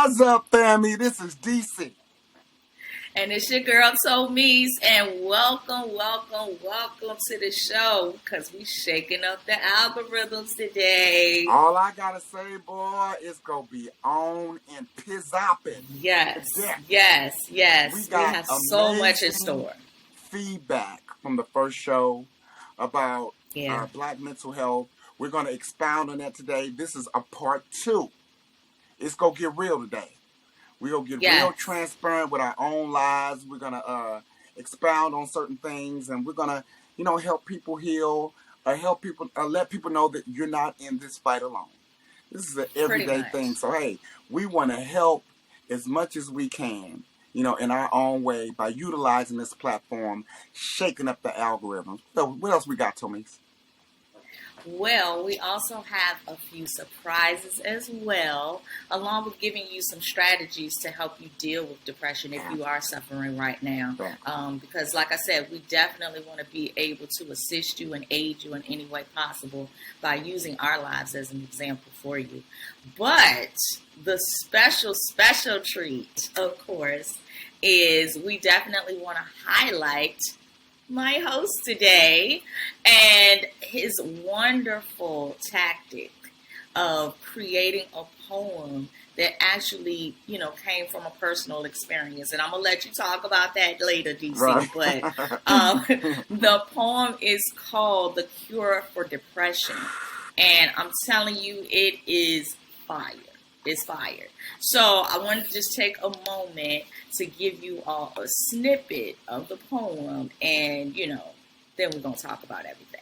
What's up, family? This is DC. And it's your girl Tomise, and welcome to the show, because we shaking up the algorithms today. All I gotta say, boy, it's gonna be on and pizzopping. Yes. We have so much in store. Feedback from the first show about Black mental health. We're gonna expound on that today. This is a part 2. It's gonna get real today. We're going to get real transparent with our own lives. We're going to expound on certain things, and we're going to, help people heal, help people, let people know that you're not in this fight alone. This is an everyday thing. So, hey, we want to help as much as we can, in our own way by utilizing this platform, shaking up the algorithms. So what else we got, Tomise? Well, we also have a few surprises as well, along with giving you some strategies to help you deal with depression if you are suffering right now. Because like I said, we definitely want to be able to assist you and aid you in any way possible by using our lives as an example for you. But the special treat, of course, is we definitely want to highlight my host today and his wonderful tactic of creating a poem that actually, came from a personal experience. And I'm going to let you talk about that later, DC. Right. But the poem is called The Cure for Depression. And I'm telling you, it is fire. It's fire. So I wanted to just take a moment to give you all a snippet of the poem, and then we're gonna talk about everything.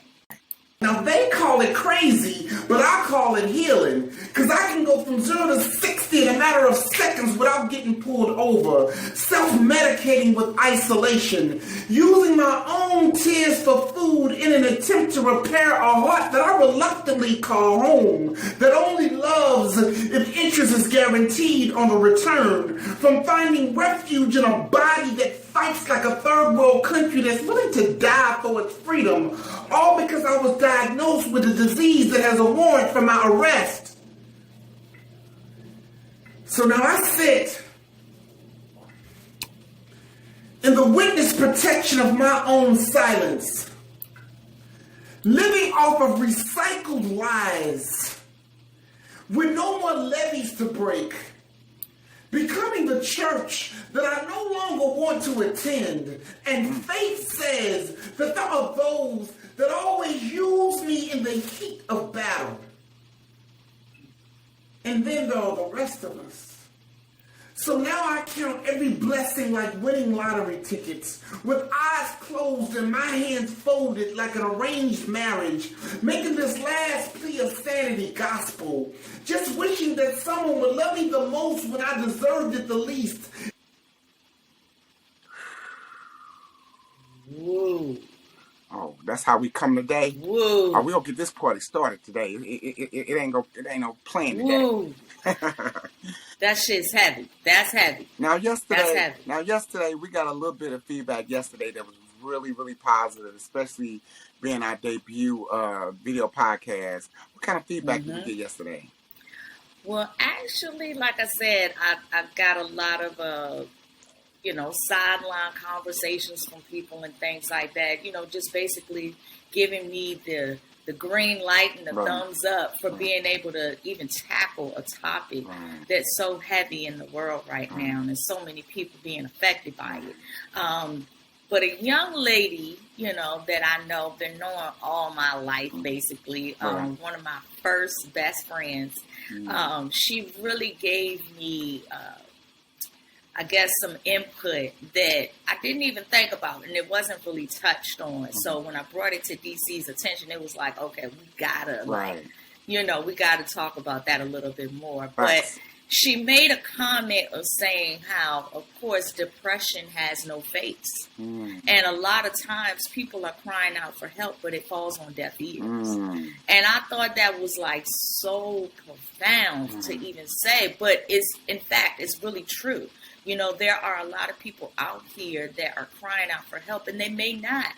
Now they call it crazy, but I call it healing, because I can go from 0 to 60 in a matter of seconds without getting pulled over, self-medicating with isolation, using my own tears for food in an attempt to repair a heart that I reluctantly call home, that only loves if interest is guaranteed on a return, from finding refuge in a body that fights like a third world country that's willing to die for its freedom, all because I was diagnosed with a disease that has a warrant for my arrest. So now I sit in the witness protection of my own silence, living off of recycled lies, with no more levees to break, becoming the church that I no longer want to attend. And faith says that there are those that always use me in the heat of battle. And then there are the rest of us. So now I count every blessing like winning lottery tickets, with eyes closed and my hands folded like an arranged marriage, making this last plea of sanity gospel, just wishing that someone would love me the most when I deserved it the least. Whoa. Oh, that's how we come today. Whoa. We gonna get this party started today. It ain't no plan today. Whoa. That shit's heavy. That's heavy. Now yesterday we got a little bit of feedback yesterday that was really, really positive, especially being our debut video podcast. What kind of feedback did we get yesterday? Well, actually, like I said, I've got a lot of sideline conversations from people and things like that, just basically giving me the green light and the thumbs up for being able to even tackle a topic that's so heavy in the world right now, and there's so many people being affected by it. But a young lady, that I know, been knowing all my life, basically, one of my first best friends, she really gave me I guess some input that I didn't even think about, and it wasn't really touched on. So when I brought it to DC's attention, it was like, okay, we gotta we gotta talk about that a little bit more. But she made a comment of saying how, of course, depression has no face. And a lot of times people are crying out for help, but it falls on deaf ears. And I thought that was like so profound to even say, but it's really true. There are a lot of people out here that are crying out for help, and they may not,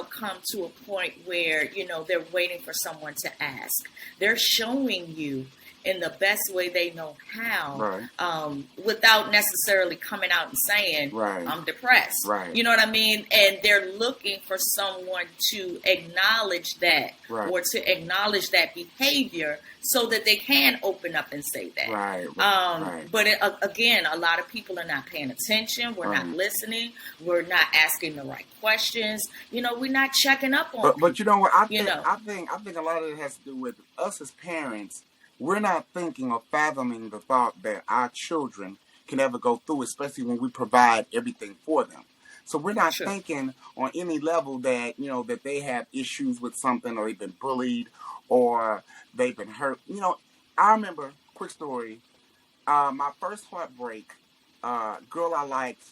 come to a point where, they're waiting for someone to ask. They're showing you in the best way they know how, right. Without necessarily coming out and saying, right. I'm depressed. Right. You know what I mean? And they're looking for someone to acknowledge that, right. or to acknowledge that behavior so that they can open up and say that. Right. Right. But again, a lot of people are not paying attention. We're right. not listening. We're not asking the right questions. You know, we're not checking up on people. But you know what? I think a lot of it has to do with us as parents. We're not thinking or fathoming the thought that our children can ever go through, especially when we provide everything for them. So we're not thinking on any level that, you know, that they have issues with something, or they've been bullied, or they've been hurt. You know, I remember, quick story, my first heartbreak, girl I liked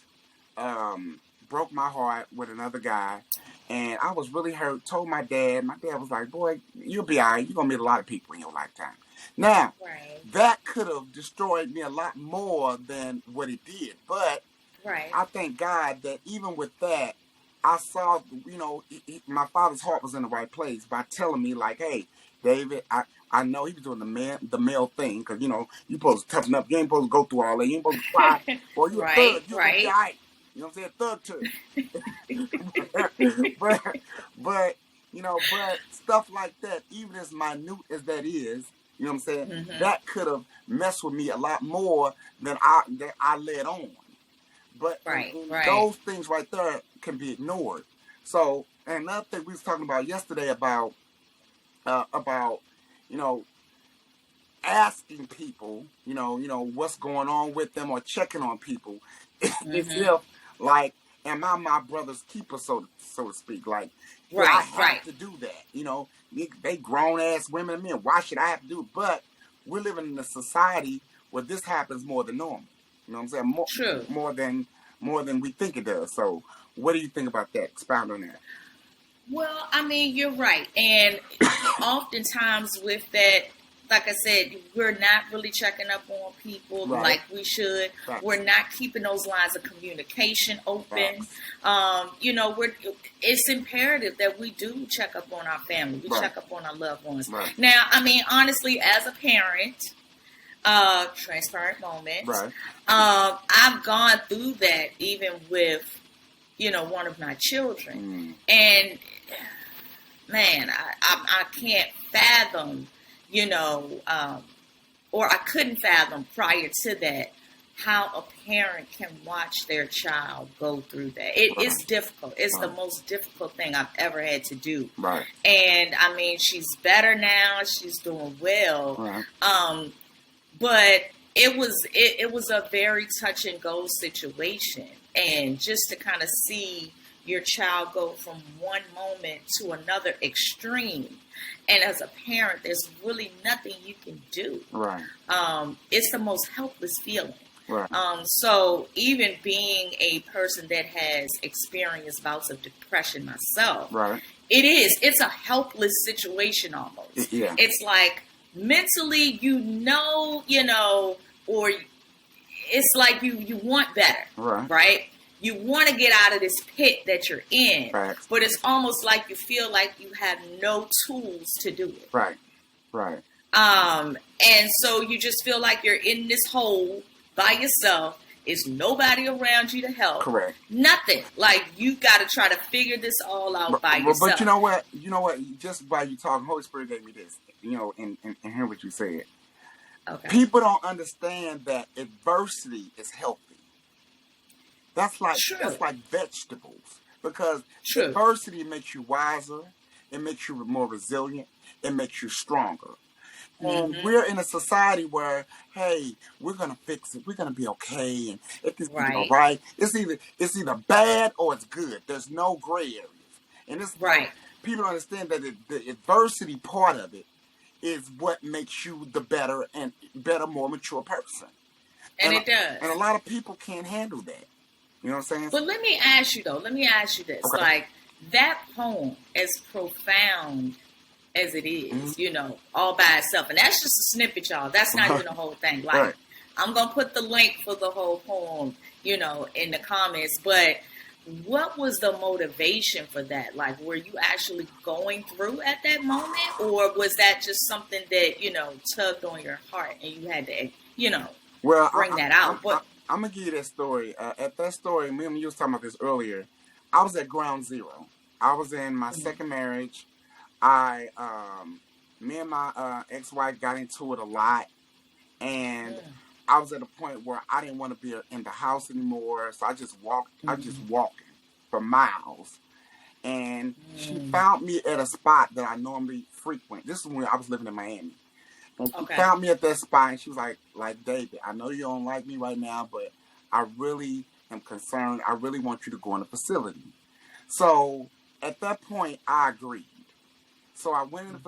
broke my heart with another guy, and I was really hurt, told my dad. My dad was like, boy, you'll be all right. You're going to meet a lot of people in your lifetime. Now, that could have destroyed me a lot more than what it did. But I thank God that even with that, I saw, you know, my father's heart was in the right place by telling me, like, hey, David, I know he was doing the male thing, because, you know, you supposed to toughen up. You ain't supposed to go through all that. You ain't supposed to cry. Boy, you're a thug. You'll be all right. You know what I'm saying? Thug too. but, you know, but stuff like that, even as minute as that is, you know what I'm saying? Mm-hmm. That could have messed with me a lot more than I let on. But those things right there can be ignored. So, and another thing we was talking about yesterday about, you know, asking people, you know, what's going on with them, or checking on people. It's if, like, am I my brother's keeper, so to speak? Like, I have to do that. You know, they grown ass women and men. Why should I have to do it? But we're living in a society where this happens more than normal. You know what I'm saying? More than we think it does. So, what do you think about that? Expound on that. Well, I mean, you're right. And oftentimes with that, like I said, we're not really checking up on people like we should. We're not keeping those lines of communication open. You know, it's imperative that we do check up on our family. We check up on our loved ones. Now, I mean, honestly, as a parent, transparent moment, I've gone through that even with, you know, one of my children. And, man, I can't fathom, you know, or I couldn't fathom prior to that how a parent can watch their child go through that. It's difficult. It's the most difficult thing I've ever had to do. And, I mean, she's better now. She's doing well. But it was a very touch and go situation. And just to kind of see your child go from one moment to another extreme. And as a parent, there's really nothing you can do. It's the most helpless feeling. So even being a person that has experienced bouts of depression myself, it's a helpless situation almost. It's like mentally, you know, or it's like you want better, right? You want to get out of this pit that you're in, but it's almost like you feel like you have no tools to do it. And so you just feel like you're in this hole by yourself. It's nobody around you to help. Nothing. Like, you got to try to figure this all out by yourself. But you know what? Just while you talking, Holy Spirit gave me this, you know, and hear what you said. People don't understand that adversity is healthy. That's like vegetables, because adversity makes you wiser, it makes you more resilient, it makes you stronger. And we're in a society where, hey, we're gonna fix it, we're gonna be okay, and if this is all right, it's either bad or it's good. There's no gray areas, and it's people understand that the adversity part of it is what makes you the better, more mature person. And it does. And a lot of people can't handle that. You know what I'm saying? But let me ask you this. Like, that poem, as profound as it is, you know, all by itself. And that's just a snippet, y'all. That's not even the whole thing. Like, I'm going to put the link for the whole poem, you know, in the comments. But what was the motivation for that? Like, were you actually going through at that moment, or was that just something that, tugged on your heart and you had to, bring that out? I'm going to give you that story. At that story, me and you was talking about this earlier. I was at ground zero. I was in my second marriage. Me and my ex-wife got into it a lot. And I was at a point where I didn't want to be in the house anymore. So I just walked. I just walking for miles. And she found me at a spot that I normally frequent. This is when I was living in Miami. And she found me at that spot, and she was like, David, I know you don't like me right now, but I really am concerned. I really want you to go in the facility. So at that point, I agreed. So I went in the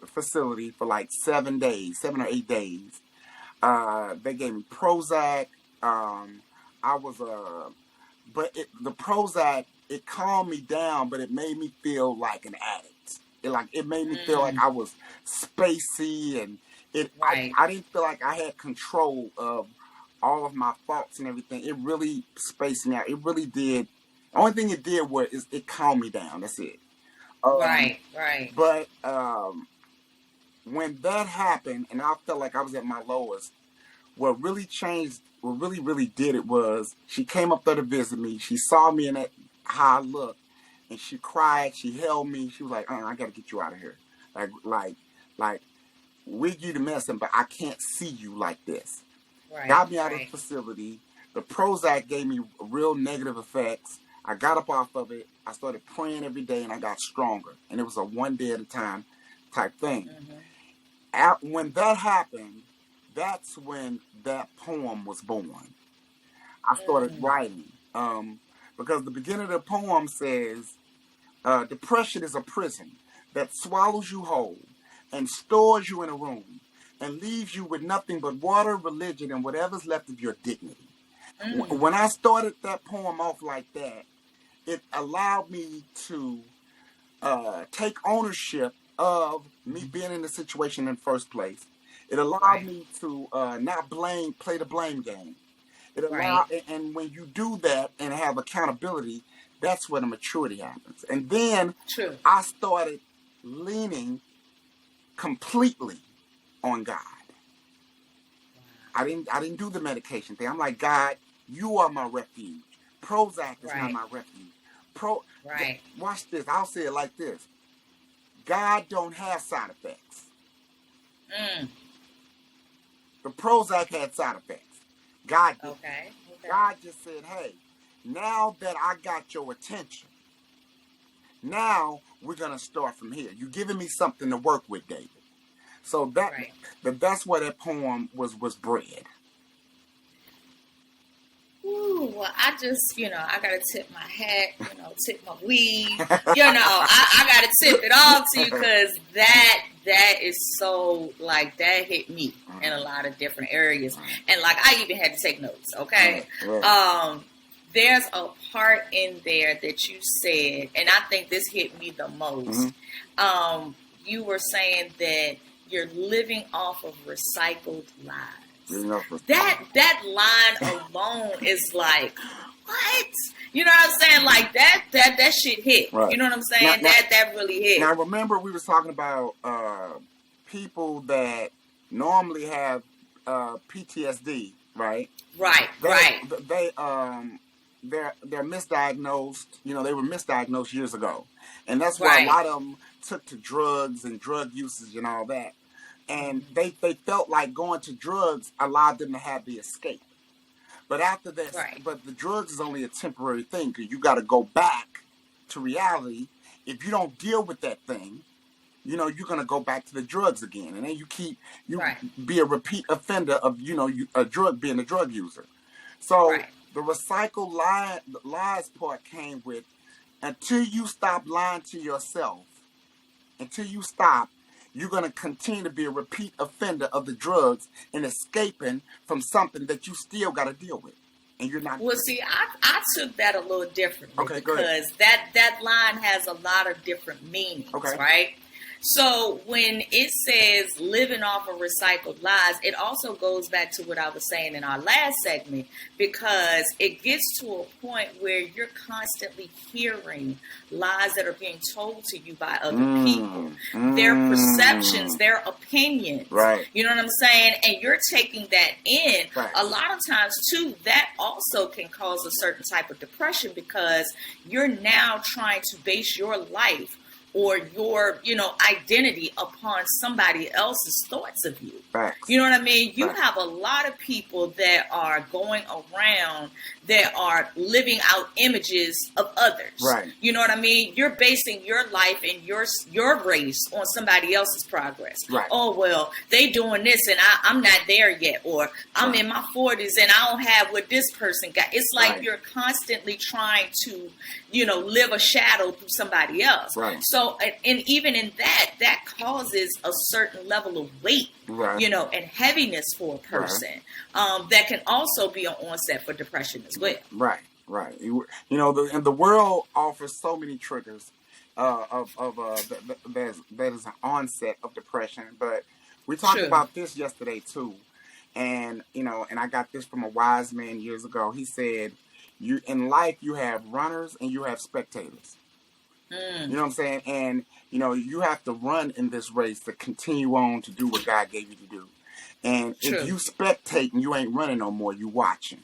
facility for like 7 or 8 days. They gave me Prozac. The Prozac, it calmed me down, but it made me feel like an addict. It made me feel like I was spacey, and I didn't feel like I had control of all of my thoughts and everything. It really spaced me out. It really did. The only thing it did was it calmed me down. That's it. Right. But when that happened, and I felt like I was at my lowest, what really did it was she came up there to visit me. She saw me in that how I looked, and she cried. She held me. She was like, I got to get you out of here. Like, we give you the medicine, but I can't see you like this. Got me out of the facility. The Prozac gave me real negative effects. I got up off of it. I started praying every day, and I got stronger. And it was a one day at a time type thing. When that happened, that's when that poem was born. I started writing. Because the beginning of the poem says, depression is a prison that swallows you whole and stores you in a room and leaves you with nothing but water, religion, and whatever's left of your dignity. When I started that poem off like that, it allowed me to take ownership of me being in the situation in the first place. It allowed me to not play the blame game. It allowed, and when you do that and have accountability, that's where the maturity happens. And then I started leaning completely on God. I didn't do the medication thing. I'm like, God, you are my refuge. Prozac is not my refuge. Watch this. I'll say it like this. God don't have side effects. The Prozac had side effects. God did. Okay. God just said, hey, now that I got your attention, now we're going to start from here. You're giving me something to work with, David. So that's where that poem was bred. Ooh, well, I just, I got to tip my hat, tip my weed. I got to tip it all to you because that is so, that hit me in a lot of different areas. And, I even had to take notes, okay? There's a part in there that you said, and I think this hit me the most. You were saying that you're living off of recycled lives. That line alone is like, what? You know what I'm saying? That shit hit. Right. You know what I'm saying? That really hit. Now remember we was talking about people that normally have PTSD, right? Right. They're misdiagnosed. They were misdiagnosed years ago, and that's why a lot of them took to drugs and drug usage and all that. And they felt like going to drugs allowed them to have the escape. But after that, but the drugs is only a temporary thing because you got to go back to reality. If you don't deal with that thing, you're going to go back to the drugs again. And then you be a repeat offender of, being a drug user. So the recycled lies part came with, until you stop lying to yourself, you're going to continue to be a repeat offender of the drugs and escaping from something that you still got to deal with. And you're not. Well, see, I took that a little differently because that line has a lot of different meanings, right? So when it says living off of recycled lies, it also goes back to what I was saying in our last segment, because it gets to a point where you're constantly hearing lies that are being told to you by other people, their perceptions, their opinions. Right. You know what I'm saying? And you're taking that in. Right. A lot of times, too, that also can cause a certain type of depression, because you're now trying to base your life or your, identity upon somebody else's thoughts of you. Facts. You know what I mean? You Facts. have a lot of people that are going around that are living out images of others. Right. You know what I mean? You're basing your life and your race on somebody else's progress. Right. Oh, well, they doing this and I'm not there yet, or I'm in my 40s and I don't have what this person got. It's like you're constantly trying to, live a shadow through somebody else. Right. So, and even in that causes a certain level of weight, right. And heaviness for a person, that can also be an onset for depression as well. Right, right. And the world offers so many triggers that is an onset of depression. But we talked about this yesterday too, and and I got this from a wise man years ago. He said, "You in life, you have runners and you have spectators." You know what I'm saying? And, you have to run in this race to continue on to do what God gave you to do. And if you spectating, you ain't running no more, you watching.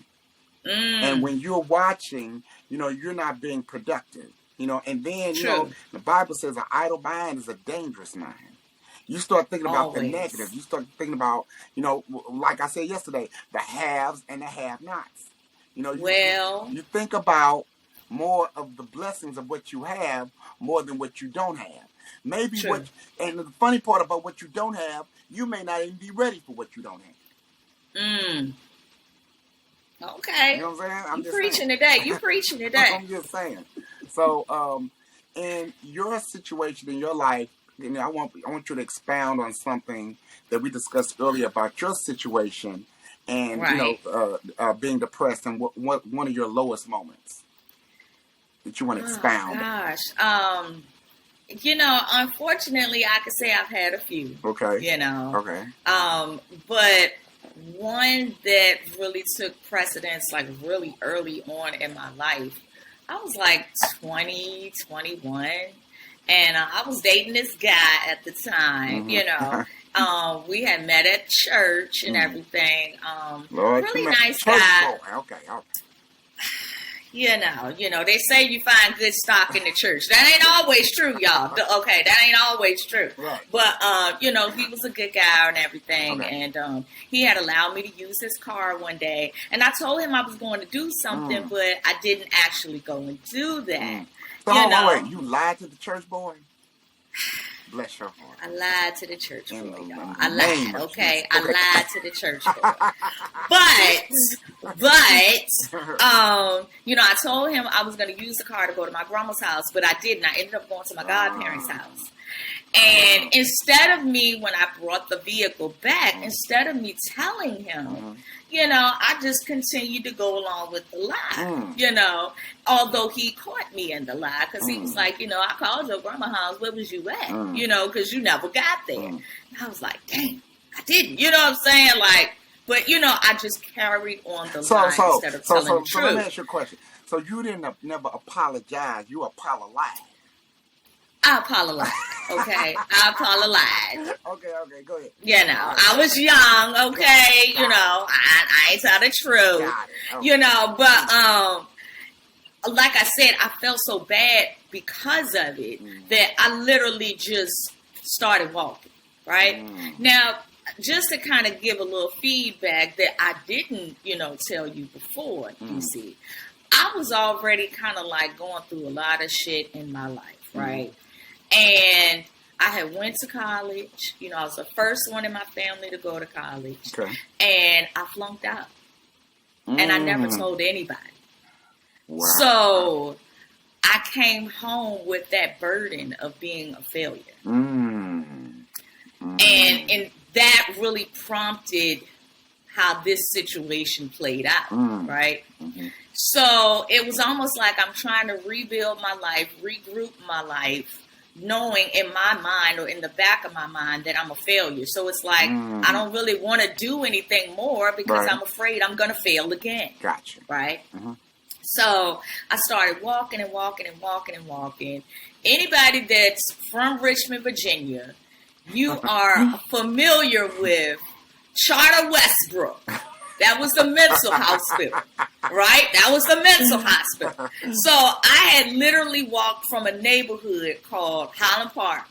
And when you're watching, you're not being productive. And then, the Bible says an idle mind is a dangerous mind. You start thinking about the negative. You start thinking about, like I said yesterday, the haves and the have-nots. You think about more of the blessings of what you have more than what you don't have. Maybe and the funny part about what you don't have, you may not even be ready for what you don't have. Okay. You know what I'm saying? You preaching today. You preaching today. I'm just saying. So, in your situation in your life, I want you to expound on something that we discussed earlier about your situation and being depressed and what one of your lowest moments that you want to expound. Unfortunately, I could say I've had a few. Okay. Okay. But one that really took precedence, like really early on in my life, I was like 20, 21, and I was dating this guy at the time. We had met at church and everything. Lord, really nice guy. Okay. They say you find good stock in the church. That ain't always true, y'all. Okay, that ain't always true. Right. But, he was a good guy and everything. Okay. And he had allowed me to use his car one day. And I told him I was going to do something, but I didn't actually go and do that. So, wait, you lied to the church boy? Bless your heart. I lied to the church boy, y'all. I lied, okay? I lied to the church boy. But, I told him I was going to use the car to go to my grandma's house, but I didn't. I ended up going to my godparents' house. And instead of me, when I brought the vehicle back, instead of me telling him, I just continued to go along with the lie, although he caught me in the lie, because he was like, I called your grandma's house, where was you at? Because you never got there. And I was like, dang, I didn't. You know what I'm saying? Like, but, I just carried on the lie instead of telling the truth. So let me ask you a question. So you didn't never apologize. You apologized. I apologize, okay? I apologize. Okay, go ahead. I was young, okay? I ain't tell the truth. Okay. But, like I said, I felt so bad because of it that I literally just started walking, right? Now, just to kind of give a little feedback that I didn't, tell you before, DC, I was already kind of like going through a lot of shit in my life, right? And I had went to college. I was the first one in my family to go to college. Okay. And I flunked out. And I never told anybody. Wow. So I came home with that burden of being a failure. And that really prompted how this situation played out, right? So it was almost like I'm trying to rebuild my life, regroup my life, knowing in my mind or in the back of my mind that I'm a failure. So it's like, I don't really want to do anything more because I'm afraid I'm going to fail again. Gotcha. Right? So I started walking and walking and walking and walking. Anybody that's from Richmond, Virginia, you are familiar with Charter Westbrook. That was the mental hospital, right? That was the mental hospital. So I had literally walked from a neighborhood called Highland Park,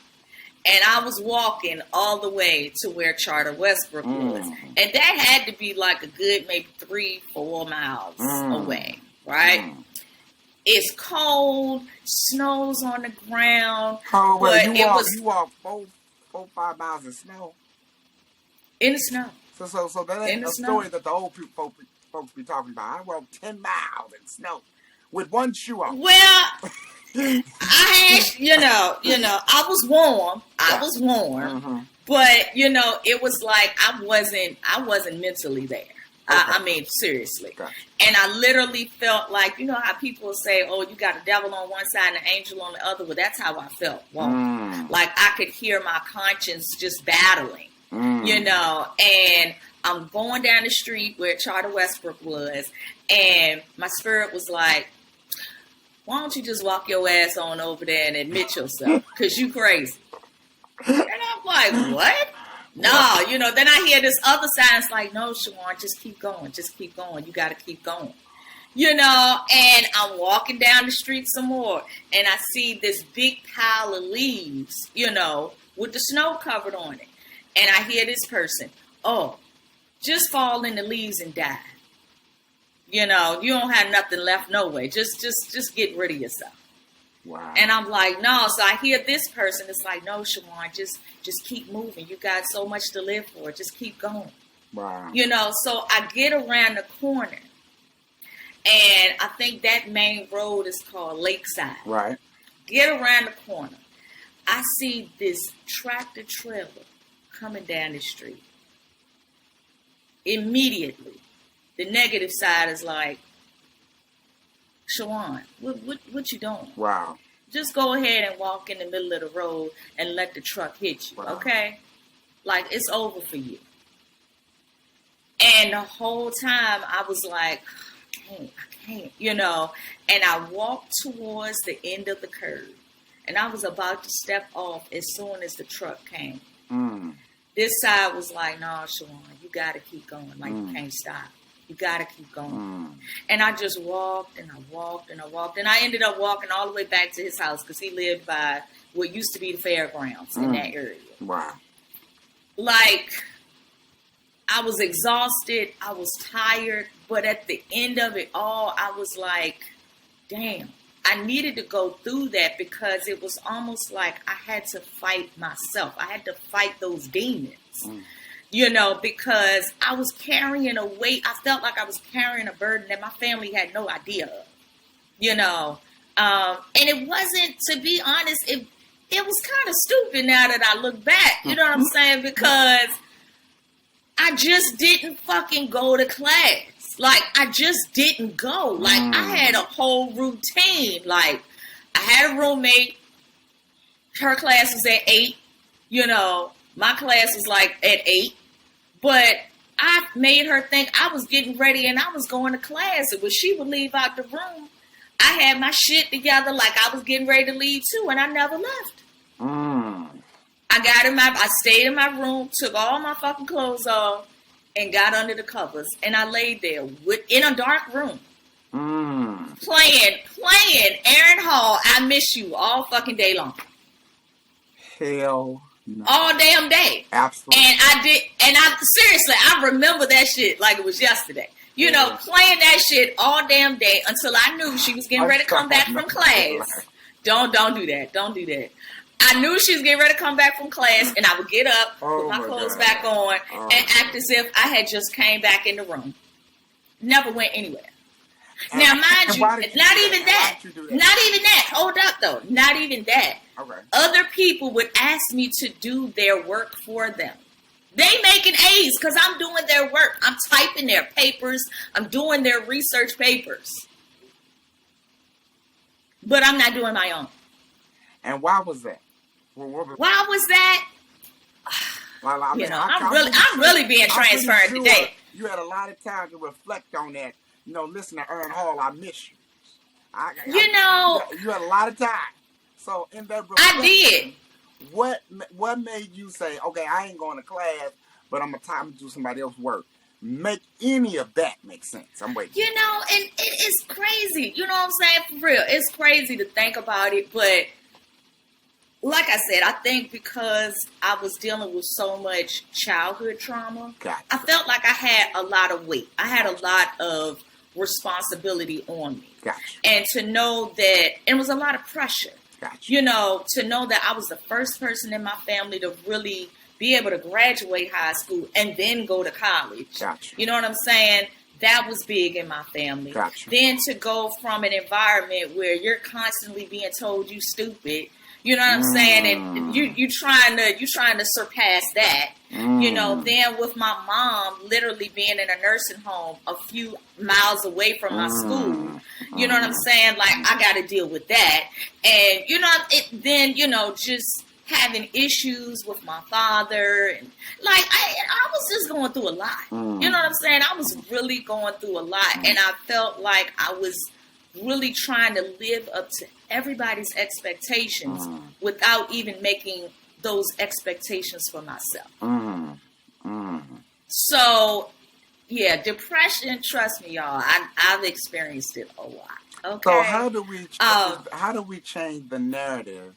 and I was walking all the way to where Charter Westbrook was. And that had to be like a good maybe 3-4 miles away, right? It's cold, snow's on the ground. Oh, well, but you walk 4-5 miles in snow. In the snow. So that ain't a story that the old folks be talking about. I walked 10 miles in snow with one shoe on. Well, I had, I was warm. But, it was like I wasn't mentally there. I mean, seriously. Okay. And I literally felt like, you know how people say, oh, you got a devil on one side and an angel on the other? Well, that's how I felt. Like I could hear my conscience just battling. And I'm going down the street where Charter Westbrook was, and my spirit was like, why don't you just walk your ass on over there and admit yourself, because you crazy. And I'm like, what? No, then I hear this other side, it's like, no, Shawan, just keep going, you got to keep going. And I'm walking down the street some more, and I see this big pile of leaves, with the snow covered on it. And I hear this person, oh, just fall in the leaves and die. You don't have nothing left, no way. Just get rid of yourself. Wow. And I'm like, no. So I hear this person, it's like, no, Shawan, just keep moving. You got so much to live for. Just keep going. Wow. So I get around the corner, and I think that main road is called Lakeside. Right. Get around the corner. I see this tractor trailer coming down the street. Immediately, the negative side is like, Shawan, what you doing? Wow. Just go ahead and walk in the middle of the road and let the truck hit you, okay? Like, it's over for you. And the whole time, I was like, I can't, And I walked towards the end of the curve. And I was about to step off as soon as the truck came. This side was like, no, Shawan, you got to keep going. Like, you can't stop. You got to keep going. And I just walked and I walked and I walked. And I ended up walking all the way back to his house because he lived by what used to be the fairgrounds in that area. Wow. Like, I was exhausted. I was tired. But at the end of it all, I was like, damn. I needed to go through that because it was almost like I had to fight myself. I had to fight those demons, because I was carrying a weight. I felt like I was carrying a burden that my family had no idea of, and it wasn't, to be honest, it was kind of stupid now that I look back, you know what I'm saying? Because I just didn't fucking go to class. Like, I just didn't go. Like, I had a whole routine. Like, I had a roommate. Her class was at 8. My class was like at 8. But I made her think I was getting ready and I was going to class. And when she would leave out the room, I had my shit together like I was getting ready to leave too. And I never left. I stayed in my room, took all my fucking clothes off, and got under the covers, and I laid there in a dark room, playing Aaron Hall, I Miss You, all fucking day long. Hell no. All damn day. Absolutely. And seriously, I remember that shit like it was yesterday. Playing that shit all damn day until I knew she was getting ready to come back from class. Don't do that. Don't do that. I knew she was getting ready to come back from class, and I would get up, put my clothes back on, and act as if I had just came back in the room. Never went anywhere. Now, mind you, not even that. Hold up, though. Not even that. Okay. Other people would ask me to do their work for them. They making A's because I'm doing their work. I'm typing their papers. I'm doing their research papers. But I'm not doing my own. And why was that? Why was that? I mean, I'm really being transparent today. You had a lot of time to reflect on that. Listen to Ern Hall, I miss you. You had a lot of time. So in that reflection, I did. What made you say, okay, I ain't going to class, but I'm gonna do somebody else's work? Make any of that make sense? I'm waiting. And it's crazy. You know what I'm saying? For real, it's crazy to think about it, but like I said, I think because I was dealing with so much childhood trauma, Gotcha. I felt like I had a lot of weight. I had a lot of responsibility on me. Gotcha. And to know that it was a lot of pressure. Gotcha. To know that I was the first person in my family to really be able to graduate high school and then go to college. Gotcha. You know what I'm saying? That was big in my family. Gotcha. Then to go from an environment where you're constantly being told you stupid. You know what I'm saying? And you trying to surpass that. Then with my mom literally being in a nursing home a few miles away from my school. You know what I'm saying? Like, I got to deal with that. And, just having issues with my father. And like, I was just going through a lot. You know what I'm saying? I was really going through a lot. And I felt like I was really trying to live up to everybody's expectations without even making those expectations for myself. So, yeah, depression, trust me, y'all, I've experienced it a lot. Okay. So how do we change the narrative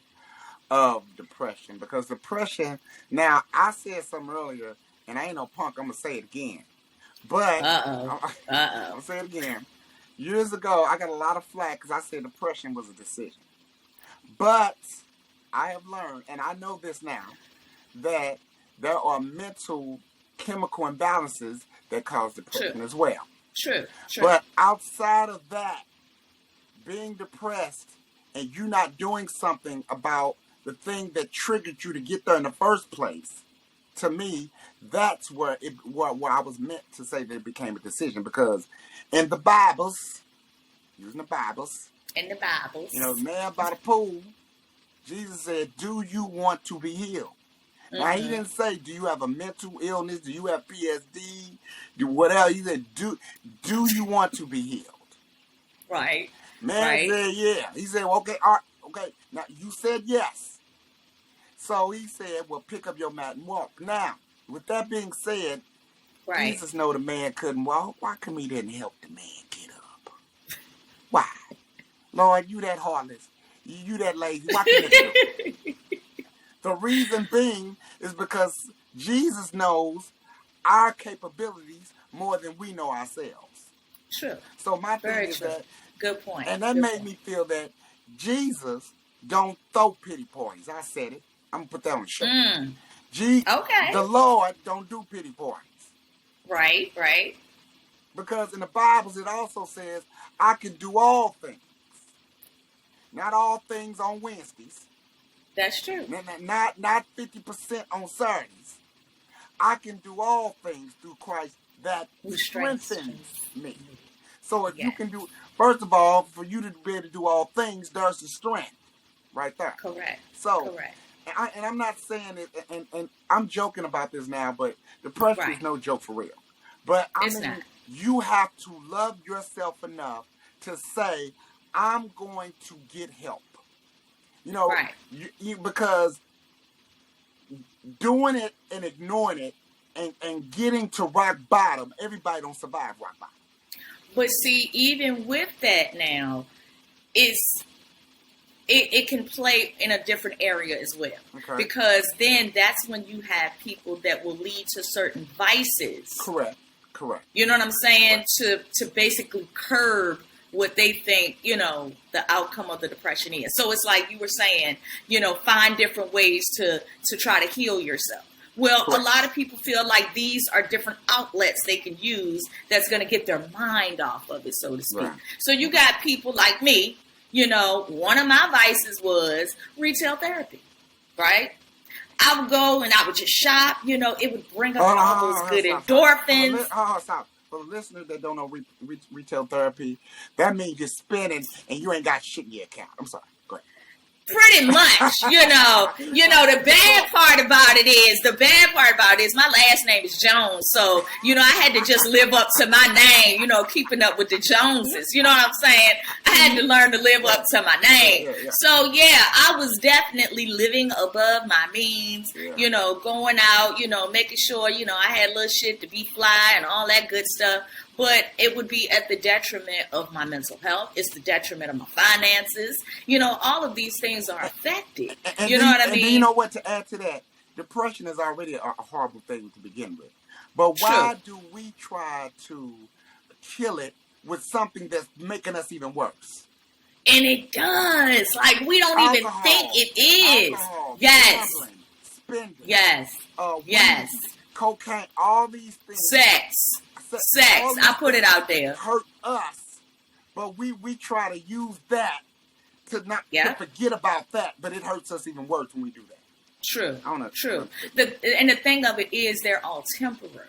of depression? Because depression, now I said something earlier, and I ain't no punk, I'm gonna say it again. But I'm gonna say it again. Years ago, I got a lot of flack because I said depression was a decision. But I have learned, and I know this now, that there are mental chemical imbalances that cause depression as well. True. But outside of that, being depressed and you not doing something about the thing that triggered you to get there in the first place, to me, that's where I was meant to say that it became a decision. Because in the Bibles, using the Bibles, man by the pool, Jesus said, do you want to be healed? Now, he didn't say, do you have a mental illness? Do you have PSD? Whatever. He said, do you want to be healed? Right. Man said, yeah. He said, well, okay, all right, okay. Now, you said yes. So he said, well, pick up your mat and walk. Now, with that being said, Jesus know the man couldn't walk. Why come he didn't help the man get up? Why? Lord, you that heartless. You that lazy. Why couldn't you do it? The reason being is because Jesus knows our capabilities more than we know ourselves. True. So my thing is that... Good point. And that made me feel that Jesus don't throw pity parties. I said it. I'm going to put that on the shirt. Okay. The Lord don't do pity parties. Right. Because in the Bible, it also says, I can do all things. Not all things on Wednesdays. That's true. Not 50% on Saturdays. I can do all things through Christ that strengthens me. So if you can do, first of all, for you to be able to do all things, there's the strength right there. Correct. So, and I'm not saying it, and I'm joking about this now, but depression is no joke for real. But I mean, you have to love yourself enough to say, I'm going to get help. Because doing it and ignoring it and getting to rock bottom, everybody don't survive rock bottom. But see, even with that now, it can play in a different area as well. Okay. Because then that's when you have people that will lead to certain vices. Correct. You know what I'm saying? To basically curb what they think, the outcome of the depression is. So it's like you were saying, find different ways to try to heal yourself. Well, a lot of people feel like these are different outlets they can use that's going to get their mind off of it, so to speak. Right. So you got people like me, one of my vices was retail therapy, right? I would go and I would just shop, it would bring up all those good endorphins. Stop. For the listeners that don't know retail therapy, that means you're spending and you ain't got shit in your account. I'm sorry. Go ahead. Pretty much, the bad part about it is my last name is Jones. So, I had to just live up to my name, keeping up with the Joneses. You know what I'm saying? I had to learn to live up to my name. So, I was definitely living above my means, going out, making sure, I had little shit to be fly and all that good stuff. But it would be at the detriment of my mental health. It's the detriment of my finances. All of these things are affected. You know what I mean? And you know what? To add to that, depression is already a horrible thing to begin with. But why do we try to kill it with something that's making us even worse? And it does. Like, we don't even think it is. Alcohol, yes. Gambling, spending. Yes. Yes. Weed, cocaine, all these things. Sex. I put it out there. Hurt us, but we try to use that to to forget about that, but it hurts us even worse when we do that. True. True. And the thing of it is, they're all temporary.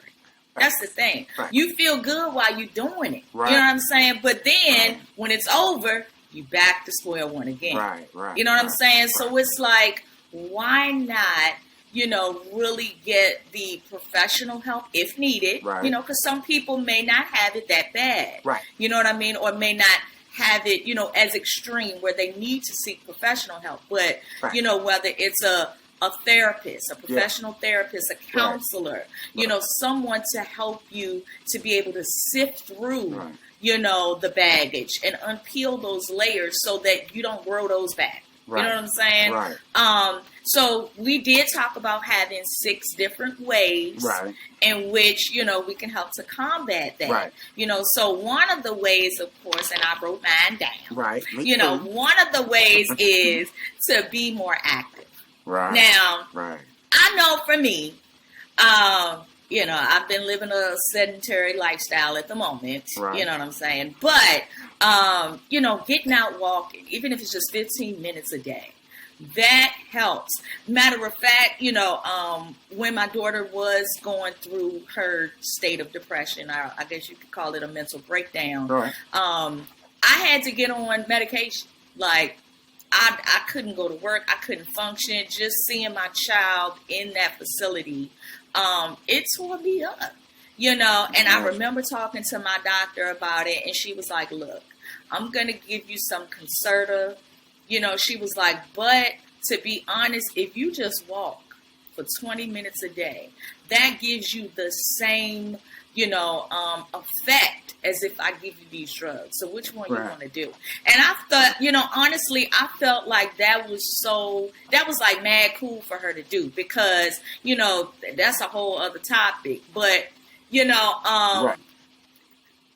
That's the thing. Right. You feel good while you're doing it. Right. You know what I'm saying? But then when it's over, you back to square one again. Right. You know what I'm saying? So it's like, why not? Really get the professional help if needed, right. Because some people may not have it that bad, right. You know what I mean? Or may not have it, as extreme where they need to seek professional help. But, right. Whether it's a therapist, a professional therapist, a counselor, right. Someone to help you to be able to sift through, right. The baggage and unpeel those layers so that you don't grow those back. Right. You know what I'm saying? Right. So we did talk about having 6 different ways right. in which, we can help to combat that. Right. So one of the ways, of course, and I wrote mine down. Right. One of the ways is to be more active. Right. Now, right. I know for me, I've been living a sedentary lifestyle at the moment. Right. You know what I'm saying? But, getting out walking, even if it's just 15 minutes a day, that helps. Matter of fact, when my daughter was going through her state of depression, I guess you could call it a mental breakdown, right. I had to get on medication. Like, I couldn't go to work. I couldn't function. Just seeing my child in that facility, it tore me up, and I remember talking to my doctor about it, and she was like, look, I'm going to give you some Concerta. She was like, but to be honest, if you just walk for 20 minutes a day, that gives you the same, effect as if I give you these drugs. So which one right. you want to do? And I thought, honestly, I felt like that was like mad cool for her to do because, that's a whole other topic. But, right.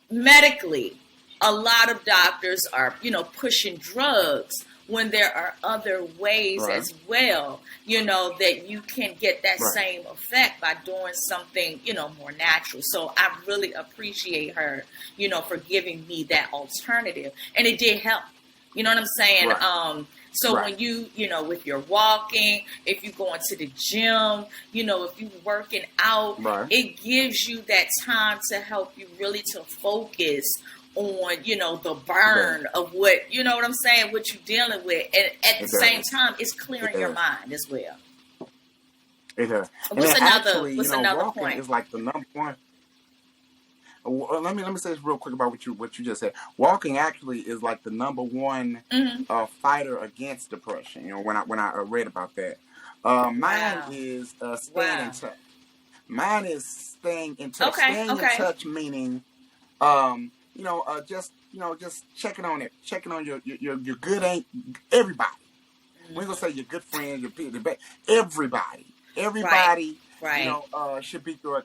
medically, a lot of doctors are, pushing drugs when there are other ways right. as well, that you can get that right. same effect by doing something, more natural. So I really appreciate her, for giving me that alternative. And it did help. You know what I'm saying? Right. So right. when you, if you're walking, if you're going to the gym, if you're working out, right. it gives you that time to help you really to focus on, the burn of what, you know what I'm saying, what you're dealing with. And at the same time, it's clearing your mind as well. It does. What's another point? Is like the number one. Let me say this real quick about what you just said. Walking actually is like the number one mm-hmm. Fighter against depression. When I read about that, mine is staying in touch. Mine is staying in touch. Okay. Staying in touch meaning, just checking on it, checking on your good ain't everybody. Mm-hmm. We ain't gonna say your good friends, your people, everybody. Right. Should be through.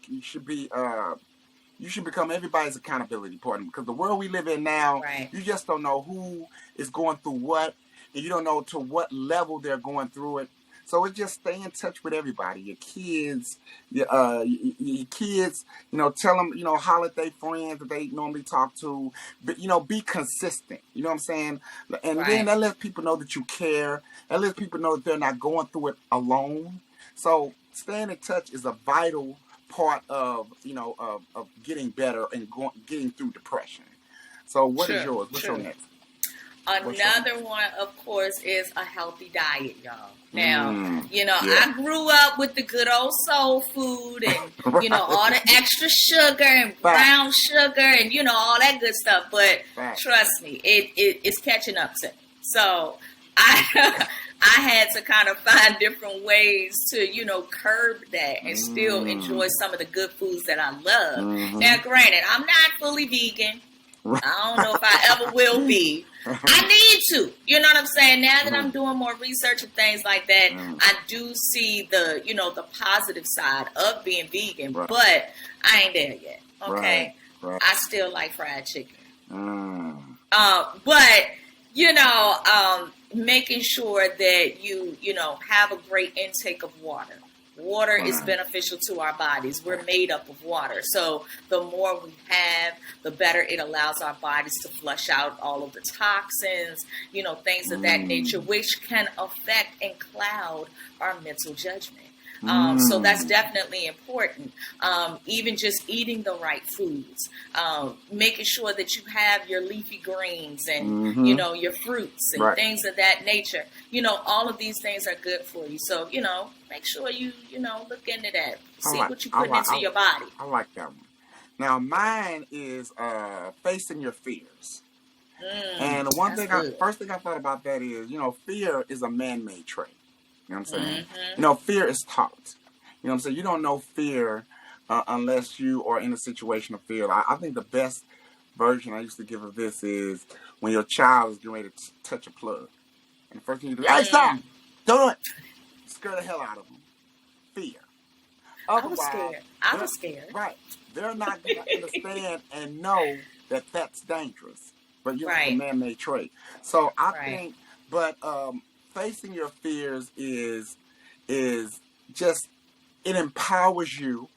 You should become everybody's accountability partner because the world we live in now, right. you just don't know who is going through what, and you don't know to what level they're going through it. So it's just stay in touch with everybody, your kids, your kids. Tell them, holler at their friends that they normally talk to, but be consistent. You know what I'm saying? And right. then that lets people know that you care. That lets people know that they're not going through it alone. So staying in touch is a vital part of getting better and getting through depression. So what is yours? What's your next? Another one, of course, is a healthy diet, y'all. Now, yeah. I grew up with the good old soul food and, Right. All the extra sugar and brown sugar and, all that good stuff. But trust me, it's catching up to me. So I had to kind of find different ways to, curb that and still enjoy some of the good foods that I love. Now, granted, I'm not fully vegan. I don't know if I ever will be. I need to. You know what I'm saying? Now that I'm doing more research and things like that, I do see the, the positive side of being vegan. Right. But I ain't there yet. Okay? Right. I still like fried chicken. But, making sure that you have a great intake of water. Water is beneficial to our bodies. We're made up of water. So the more we have, the better it allows our bodies to flush out all of the toxins, things of that nature, which can affect and cloud our mental judgment. So that's definitely important. Even just eating the right foods, making sure that you have your leafy greens and, your fruits and things of that nature. All of these things are good for you. So, make sure you, look into that. See what you put into your body. I like that one. Now, mine is facing your fears. And the first thing I thought about that is, fear is a man-made trait. You know what I'm saying? Fear is taught. You know what I'm saying? You don't know fear unless you are in a situation of fear. I think the best version I used to give of this is when your child is getting ready to touch a plug. And the first thing you do, hey, stop! Don't do it! Scare the hell out of them. Fear. Otherwise, I was scared. Right. They're not going to understand and know that that's dangerous. But you're a man-made trait. So I think, but facing your fears is just, it empowers you.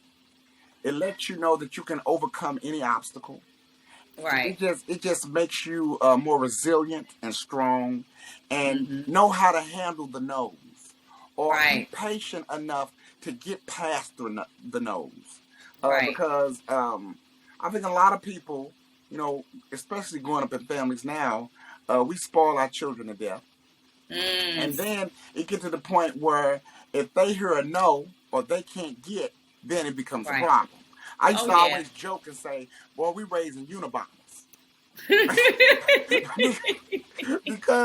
It lets you know that you can overcome any obstacle. Right. It just makes you more resilient and strong and know how to handle the no's. Or be patient enough to get past the no's. Because I think a lot of people, especially growing up in families now, we spoil our children to death. And then it gets to the point where if they hear a no or they can't get, then it becomes a problem. I used to always joke and say, boy, we raising Unabomers. Because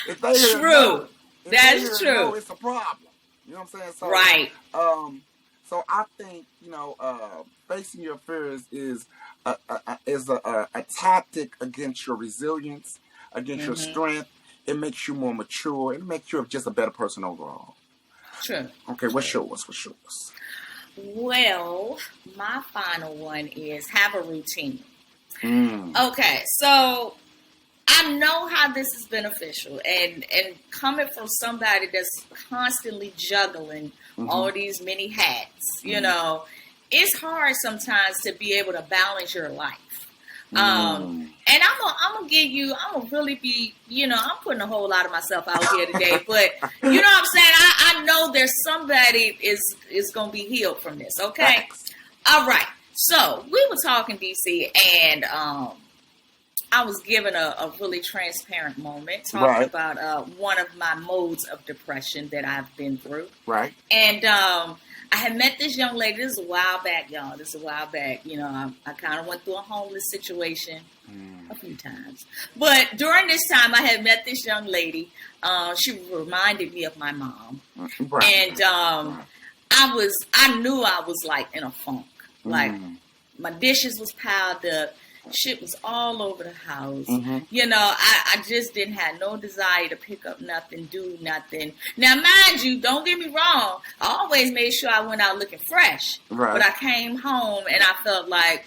if they hear no, that's true. No, it's a problem. You know what I'm saying? So, so I think, facing your fears is a tactic against your resilience, against your strength. It makes you more mature. It makes you just a better person overall. True. Okay, what's yours? Well, my final one is have a routine. Okay, so I know how this is beneficial, and coming from somebody that's constantly juggling all these many hats, it's hard sometimes to be able to balance your life. And I'm gonna give you, I'm gonna really be, I'm putting a whole lot of myself out here today, but you know what I'm saying? I know there's somebody is gonna be healed from this. Okay. All right. So we were talking, DC, and I was given a really transparent moment talking about one of my modes of depression that I've been through. Right. And I had met this young lady. This is a while back, y'all. I kind of went through a homeless situation a few times. But during this time, I had met this young lady. She reminded me of my mom. And I knew I was like in a funk. Like my dishes was piled up. Shit was all over the house. I just didn't have no desire to pick up nothing, do nothing. Now, mind you, don't get me wrong. I always made sure I went out looking fresh. Right. But I came home and I felt like,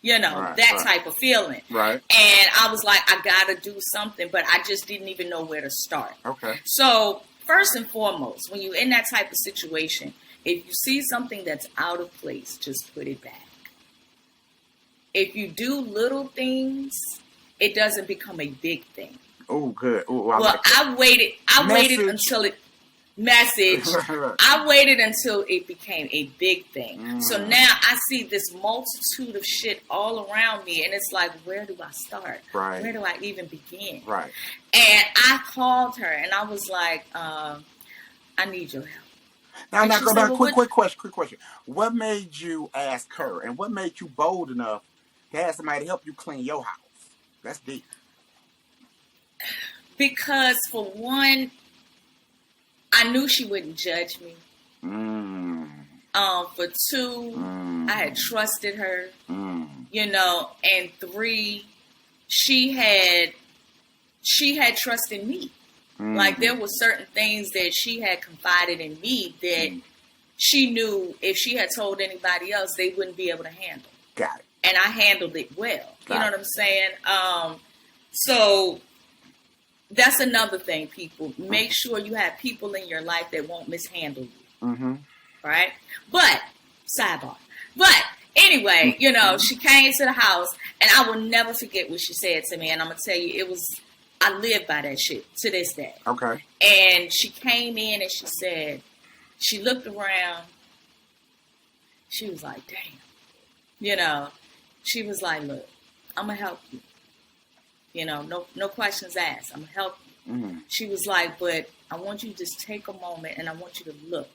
that type of feeling. Right. And I was like, I got to do something, but I just didn't even know where to start. Okay. So, first and foremost, when you're in that type of situation, if you see something that's out of place, just put it back. If you do little things, it doesn't become a big thing. Oh, good. Ooh, I waited until it message. I waited until it became a big thing. So now I see this multitude of shit all around me, and it's like, where do I start? Right. Where do I even begin? Right. And I called her, and I was like, I need your help. Now go back. Quick question. What made you ask her, and what made you bold enough to ask somebody to help you clean your house? That's deep. Because for one, I knew she wouldn't judge me. For two, I had trusted her. And three, she had trust in me. Like there were certain things that she had confided in me that she knew if she had told anybody else, they wouldn't be able to handle. Got it. And I handled it well. You know what I'm saying? So that's another thing, people. Make sure you have people in your life that won't mishandle you. Right? But, sidebar. But, anyway, she came to the house, and I will never forget what she said to me. And I'm going to tell you, I live by that shit to this day. Okay. And she came in and she said, she looked around. She was like, damn. She was like, look, I'm going to help you. No questions asked. I'm going to help you. She was like, but I want you to just take a moment and I want you to look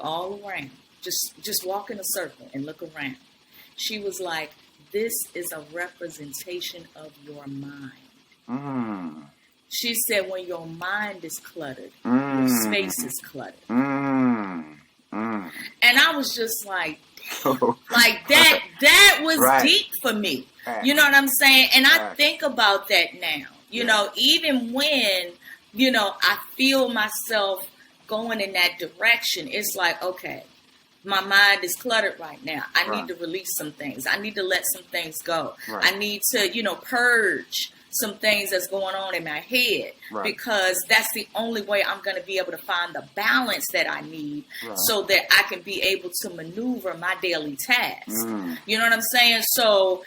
all around. Just walk in a circle and look around. She was like, this is a representation of your mind. She said, when your mind is cluttered, your space is cluttered. And I was just like, like that was deep for me. You know what I'm saying? And I think about that now. Even when, I feel myself going in that direction, it's like, okay, my mind is cluttered right now. I need to release some things. I need to let some things go. I need to, purge some things that's going on in my head because that's the only way I'm going to be able to find the balance that I need so that I can be able to maneuver my daily tasks. You know what I'm saying? So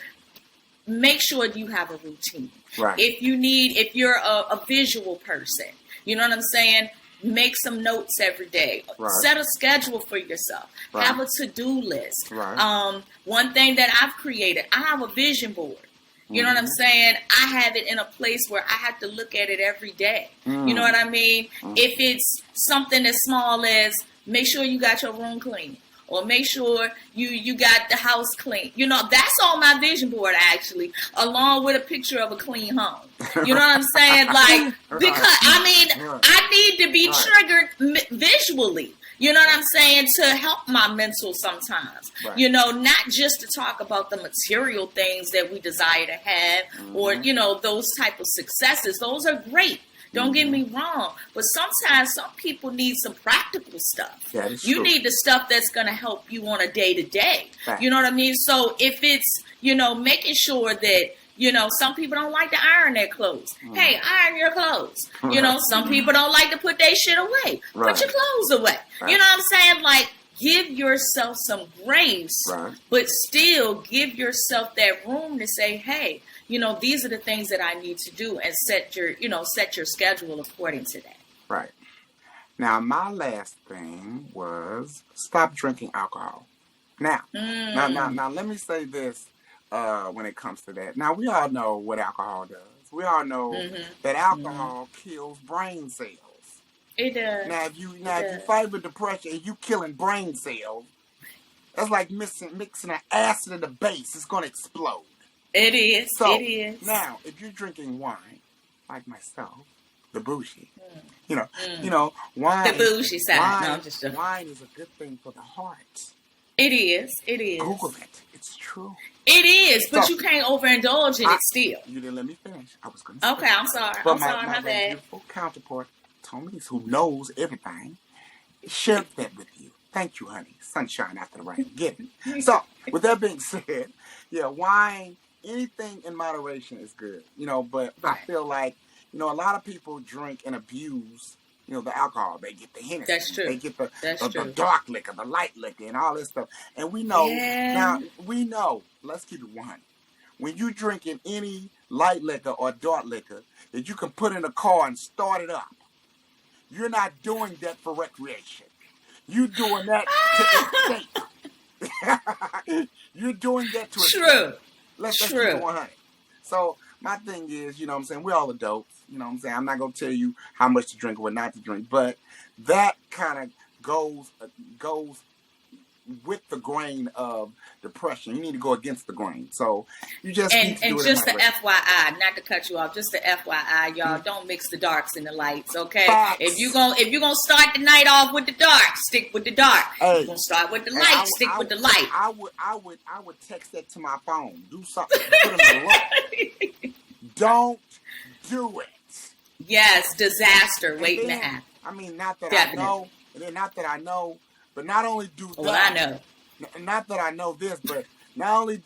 make sure you have a routine. If you're a visual person, you know what I'm saying? Make some notes every day. Set a schedule for yourself. Have a to-do list. One thing that I've created, I have a vision board. You know what I'm saying? I have it in a place where I have to look at it every day. You know what I mean? If it's something as small as make sure you got your room clean or make sure you got the house clean. That's on my vision board actually, along with a picture of a clean home. You know what I'm saying? Like, because I need to be triggered visually. You know what I'm saying? To help my mental sometimes. Not just to talk about the material things that we desire to have or, those type of successes. Those are great. Don't get me wrong. But sometimes some people need some practical stuff. You need the stuff that's going to help you on a day-to-day. You know what I mean? So if it's, making sure that, some people don't like to iron their clothes. Hey, iron your clothes. Some people don't like to put their shit away. Put your clothes away. You know what I'm saying? Like, give yourself some grace, but still give yourself that room to say, hey, these are the things that I need to do and set your schedule according to that. Right. Now, my last thing was stop drinking alcohol. Now, let me say this. When it comes to that. Now, we all know what alcohol does. We all know that alcohol kills brain cells. It does. Now, if you fight with depression and you killing brain cells, that's like mixing an acid and a base. It's going to explode. It is. So, it is. Now, if you're drinking wine, like myself, the bougie, wine. The bougie side. No, I'm just joking. Wine is a good thing for the heart. It is. It is. Google it. It's true. It is, but you can't overindulge in it still. You didn't let me finish. I was going to say. Okay, I'm sorry. But my bad. Beautiful counterpart, Tony, who knows everything, shared that with you. Thank you, honey. Sunshine after the rain. Get it. So, with that being said, wine, anything in moderation is good. But I feel like, a lot of people drink and abuse the alcohol. They get the Hennessy. That's true. They get the dark liquor, the light liquor, and all this stuff. And we know, let's keep it 100. When you drinking any light liquor or dark liquor that you can put in a car and start it up, You're not doing that for recreation. You're doing that to escape. You're doing that to escape. True. Let's keep it 100. So my thing is, you know what I'm saying, we're all adults. You know what I'm saying? I'm not going to tell you how much to drink or what not to drink, but that kind of goes with the grain of depression. You need to go against the grain. So you just need to do it. And just the FYI, not to cut you off, just the FYI, y'all, don't mix the darks and the lights, okay? Facts. If you're gonna start the night off with the dark, stick with the dark. Hey, if you're gonna start with the light, stick with the light. I would text that to my phone. Do something. Put them alert. Don't do it. Yes, disaster waiting to happen. I mean, not that Definitely. I know, and then not that I know, but not only do that. Well, I know. Not that I know this, but not only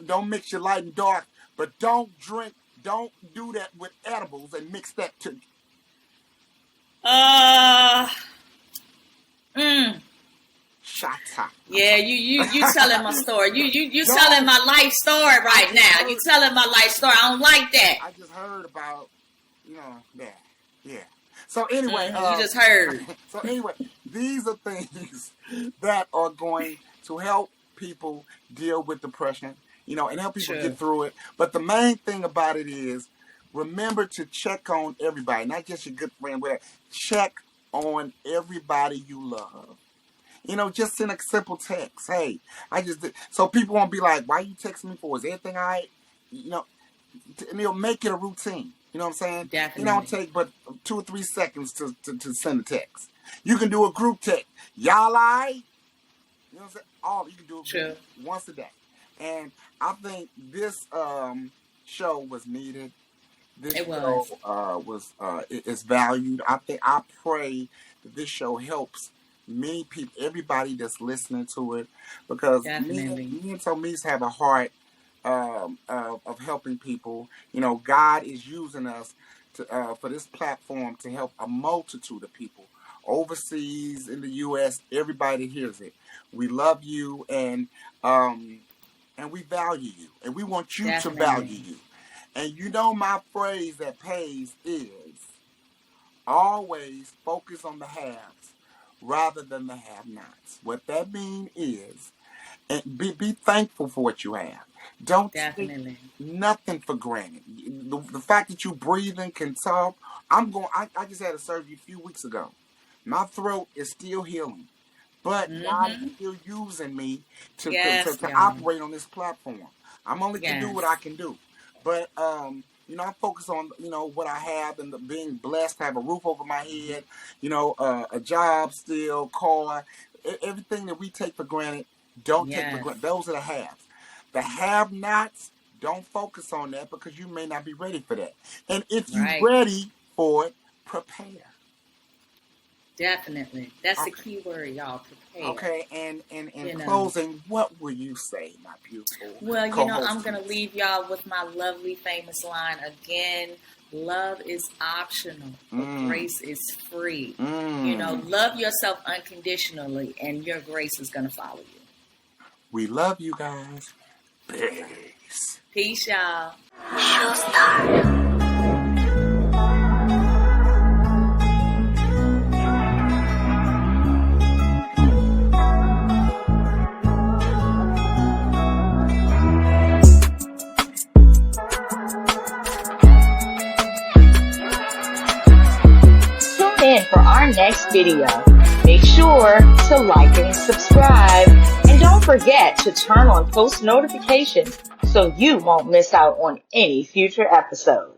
don't mix your light and dark, but don't do that with edibles and mix that too. Shut up. Yeah, you telling my story. You telling my life story right now. You telling my life story. I don't like that. I just heard about, that. Yeah. So anyway, you just heard. So anyway, these are things that are going to help people deal with depression, and help people get through it. But the main thing about it is, remember to check on everybody, not just your good friend, but check on everybody you love. Just send a simple text. Hey, I just did. So people won't be like, why you texting me for? Is everything all right? And they'll make it a routine. You know what I'm saying? Definitely. It don't take but 2 or 3 seconds to send a text. You can do a group text. Y'all all right? You know what I'm saying? You can do it once a day. And I think this show was needed. This show is valued. I pray that this show helps many people, everybody that's listening to it, because me and Tomise have a heart of helping people. God is using us for this platform to help a multitude of people overseas, in the U.S. Everybody hears it. We love you, and we value you, and we want you to value you. And my phrase that pays is always focus on the haves rather than the have-nots. What that means is, and be thankful for what you have. Don't take nothing for granted. The fact that you breathing, can talk. I just had a surgery a few weeks ago. My throat is still healing, but God is still using me to operate on this platform. I'm only can do what I can do, but I focus on what I have and being blessed to have a roof over my head. A job, still, car, everything that we take for granted. Don't take for granted. Those are the haves. The have-nots, don't focus on that, because you may not be ready for that. And if you're ready for it, prepare. Definitely. That's the key word, y'all. Prepare. Okay, and in closing, what will you say, my beautiful Well, I'm going to leave y'all with my lovely famous line again. Love is optional, but grace is free. Love yourself unconditionally, and your grace is going to follow you. We love you guys. Peace. Peace, y'all. Tune in for our next video. Make sure to like and subscribe. And don't forget to turn on post notifications so you won't miss out on any future episodes.